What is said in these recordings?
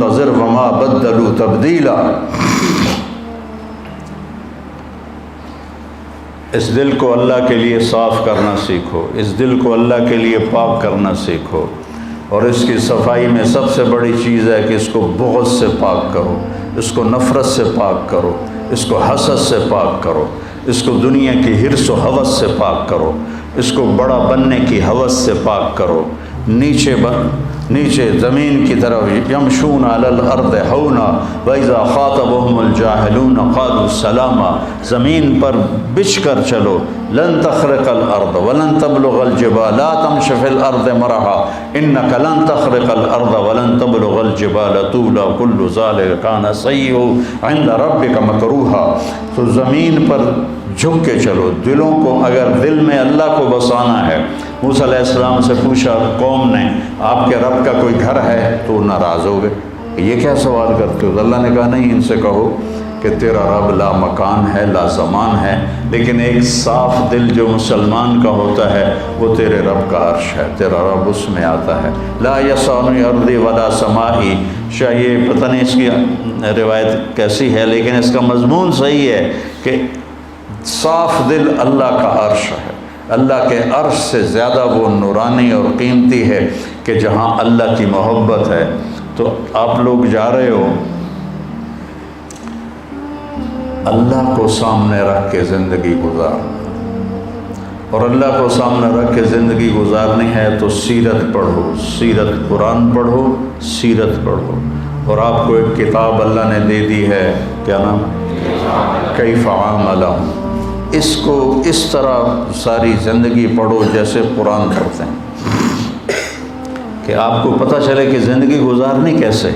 تظر وما بدلوا تبدیلا۔ اس دل کو اللہ کے لیے صاف کرنا سیکھو، اس دل کو اللہ کے لیے پاک کرنا سیکھو، اور اس کی صفائی میں سب سے بڑی چیز ہے کہ اس کو بغض سے پاک کرو، اس کو نفرت سے پاک کرو، اس کو حسد سے پاک کرو، اس کو دنیا کی حرص و ہوس سے پاک کرو، اس کو بڑا بننے کی ہوس سے پاک کرو۔ نیچے زمین کی طرف یمشون علی الارض ہونا واذا خاطبهم الجاہلون قالوا سلاما، زمین پر بچھ کر چلو۔ لن تخرق الارض ولن تبلغ الجبال لا تمش فی الارض مرحا انک لن تخرق الارض ولن تبلغ الجبال طولا کل ذلک کان سیئہ عند ربک مکروہا۔ تو زمین پر جھک کے چلو، دلوں کو اگر دل میں اللہ کو بسانا ہے۔ موسیٰ علیہ السلام سے پوچھا قوم نے، آپ کے رب کا کوئی گھر ہے؟ تو ناراض ہو گئے کہ یہ کیا سوال کرتے ہو؟ اللہ نے کہا نہیں، ان سے کہو کہ تیرا رب لا مکان ہے لا زمان ہے، لیکن ایک صاف دل جو مسلمان کا ہوتا ہے وہ تیرے رب کا عرش ہے، تیرا رب اس میں آتا ہے۔ لا یسعنی ارضی ولا سمائی، شاید پتہ نہیں اس کی روایت کیسی ہے، لیکن اس کا مضمون صحیح ہے کہ صاف دل اللہ کا عرش ہے۔ اللہ کے عرش سے زیادہ وہ نورانی اور قیمتی ہے کہ جہاں اللہ کی محبت ہے۔ تو آپ لوگ جا رہے ہو، اللہ کو سامنے رکھ کے زندگی گزار، اور اللہ کو سامنے رکھ کے زندگی گزارنی ہے تو سیرت پڑھو، سیرت قرآن پڑھو، سیرت پڑھو۔ اور آپ کو ایک کتاب اللہ نے دے دی ہے، کیا نام؟ کیف عاملہم۔ اس کو اس طرح ساری زندگی پڑھو جیسے قرآن پڑھتے ہیں، کہ آپ کو پتہ چلے کہ زندگی گزارنی کیسے۔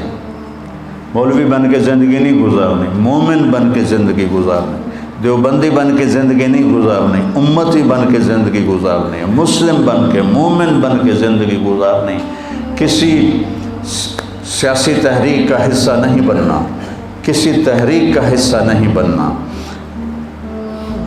مولوی بن کے زندگی نہیں گزارنی، مومن بن کے زندگی گزارنی، دیوبندی بن کے زندگی نہیں گزارنی، امتی بن کے زندگی گزارنی، مسلم بن کے، مومن بن کے زندگی گزارنی۔ کسی سیاسی تحریک کا حصہ نہیں بننا، کسی تحریک کا حصہ نہیں بننا۔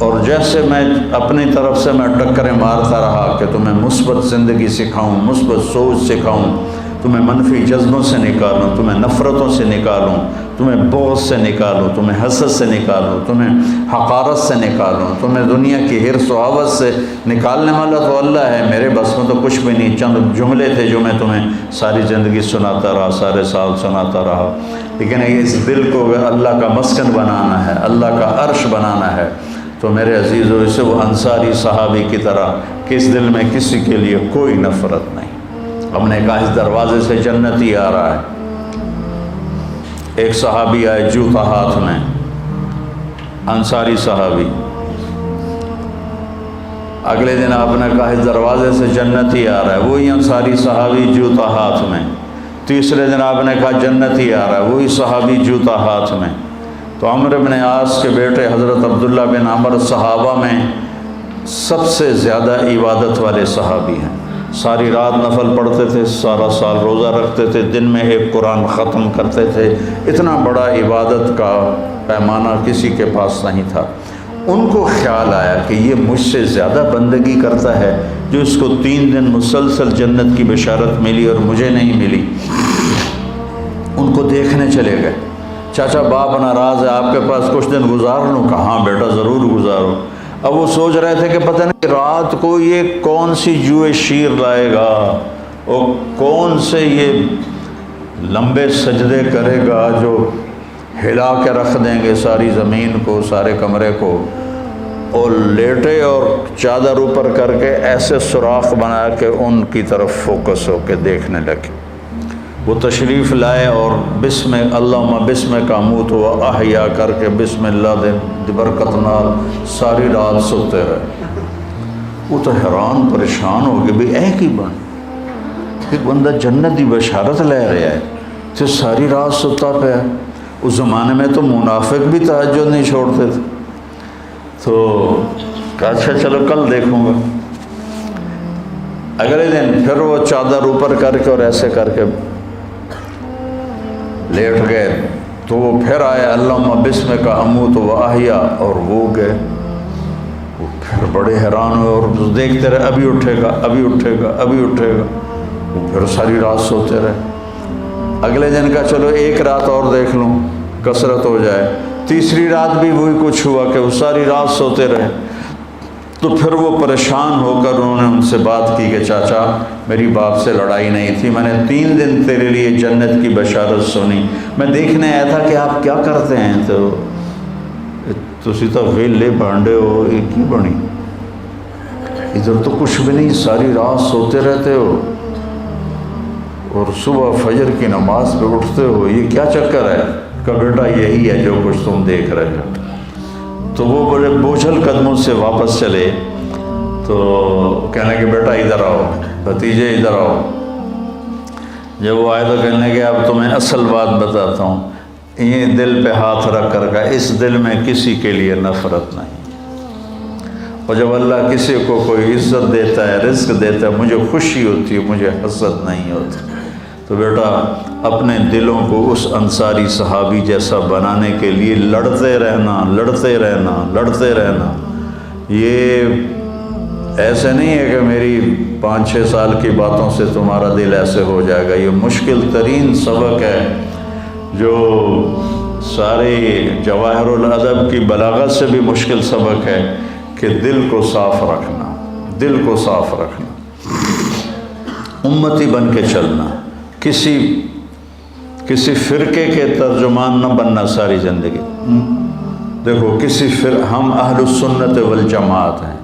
اور جیسے میں اپنی طرف سے میں ٹکریں مارتا رہا کہ تمہیں مثبت زندگی سکھاؤں، مثبت سوچ سکھاؤں، تمہیں منفی جذبوں سے نکالوں، تمہیں نفرتوں سے نکالوں، تمہیں بغض سے نکالوں، تمہیں حسد سے نکالوں، تمہیں حقارت سے نکالوں، تمہیں دنیا کی حرص و ہوس سے نکالنے والا تو اللہ ہے، میرے بس میں تو کچھ بھی نہیں۔ چند جملے تھے جو میں تمہیں ساری زندگی سناتا رہا، سارے سال سناتا رہا، لیکن اس دل کو اگر اللہ کا مسکن بنانا ہے، اللہ کا عرش بنانا ہے، تو میرے عزیزو اسے وہ انصاری صحابی کی طرح کہ اس دل میں کسی کے لیے کوئی نفرت نہیں۔ ہم نے کہا اس دروازے سے جنتی آ رہا ہے۔ ایک صحابی آئے جوتا ہاتھ میں، انصاری صحابی، اگلے دن آپ نے کہا اس دروازے سے جنتی آ رہا ہے، وہی انصاری صحابی جوتا ہاتھ میں۔ تیسرے دن آپ نے کہا جنتی آ رہا ہے، وہی صحابی جوتا ہاتھ میں۔ تو عمرو بن عاص کے بیٹے حضرت عبداللہ بن عمر صحابہ میں سب سے زیادہ عبادت والے صحابی ہیں۔ ساری رات نفل پڑھتے تھے، سارا سال روزہ رکھتے تھے، دن میں ایک قرآن ختم کرتے تھے۔ اتنا بڑا عبادت کا پیمانہ کسی کے پاس نہیں تھا۔ ان کو خیال آیا کہ یہ مجھ سے زیادہ بندگی کرتا ہے، جو اس کو 3 دن مسلسل جنت کی بشارت ملی اور مجھے نہیں ملی۔ ان کو دیکھنے چلے گئے۔ چاچا باپ ناراض ہے، آپ کے پاس کچھ دن گزار لوں؟ کہاں بیٹا ضرور گزارو۔ اب وہ سوچ رہے تھے کہ پتہ نہیں رات کو یہ کون سی جوئے شیر لائے گا، اور کون سے یہ لمبے سجدے کرے گا جو ہلا کے رکھ دیں گے ساری زمین کو، سارے کمرے کو، اور لیٹے اور چادر اوپر کر کے ایسے سوراخ بنا کے ان کی طرف فوکس ہو کے دیکھنے لگے۔ وہ تشریف لائے اور بسم اللہم بسم کا موت و احیا کر کے بسم اللہ دے برکت نال ساری رات سوتے رہے۔ وہ تو حیران پریشان ہو گئے، بھی اے کی بن ایک بندہ جنت دی بشارت لے رہا ہے تو ساری رات سوتا پیا۔ اس زمانے میں تو منافق بھی تہجد نہیں چھوڑتے تھے۔ تو کہا اچھا چلو کل دیکھوں گا۔ اگلے دن پھر وہ چادر اوپر کر کے اور ایسے کر کے لیٹ گئے، تو وہ پھر آئے اللہم بسم کا اموت و احیا، اور وہ گئے۔ وہ پھر بڑے حیران ہوئے اور دیکھتے رہے، ابھی اٹھے گا، ابھی اٹھے گا، ابھی اٹھے گا۔ وہ پھر ساری رات سوتے رہے۔ اگلے دن کا چلو ایک رات اور دیکھ لوں کثرت ہو جائے، تیسری رات بھی وہی کچھ ہوا کہ وہ ساری رات سوتے رہے۔ تو پھر وہ پریشان ہو کر انہوں نے ان سے بات کی کہ چاچا میری باپ سے لڑائی نہیں تھی، میں نے 3 دن تیرے لیے جنت کی بشارت سنی، میں دیکھنے آیا تھا کہ آپ کیا کرتے ہیں، تو تسی تو ویلے بانڈے ہو، یہ کی بنی، ادھر تو کچھ بھی نہیں، ساری رات سوتے رہتے ہو اور صبح فجر کی نماز پہ اٹھتے ہو، یہ کیا چکر ہے؟ کہ بیٹا یہی ہے جو کچھ تم دیکھ رہے ہو۔ تو وہ بڑے بوجھل قدموں سے واپس چلے، تو کہنے کہ بیٹا ادھر آؤ، بھتیجے ادھر آؤ۔ جب وہ آئے تو کہنے کہ اب تمہیں اصل بات بتاتا ہوں، یہ دل پہ ہاتھ رکھ کر کا اس دل میں کسی کے لیے نفرت نہیں، اور جب اللہ کسی کو کوئی عزت دیتا ہے، رزق دیتا ہے، مجھے خوشی ہوتی ہے، مجھے حسد نہیں ہوتی۔ تو بیٹا اپنے دلوں کو اس انصاری صحابی جیسا بنانے کے لیے لڑتے رہنا، لڑتے رہنا، لڑتے رہنا۔ یہ ایسے نہیں ہے کہ میری 5-6 سال کی باتوں سے تمہارا دل ایسے ہو جائے گا، یہ مشکل ترین سبق ہے جو سارے جواہر الادب کی بلاغت سے بھی مشکل سبق ہے، کہ دل کو صاف رکھنا، دل کو صاف رکھنا، امتی بن کے چلنا، کسی فرقے کے ترجمان نہ بننا ساری زندگی۔ دیکھو ہم اہل السنت والجماعت ہیں،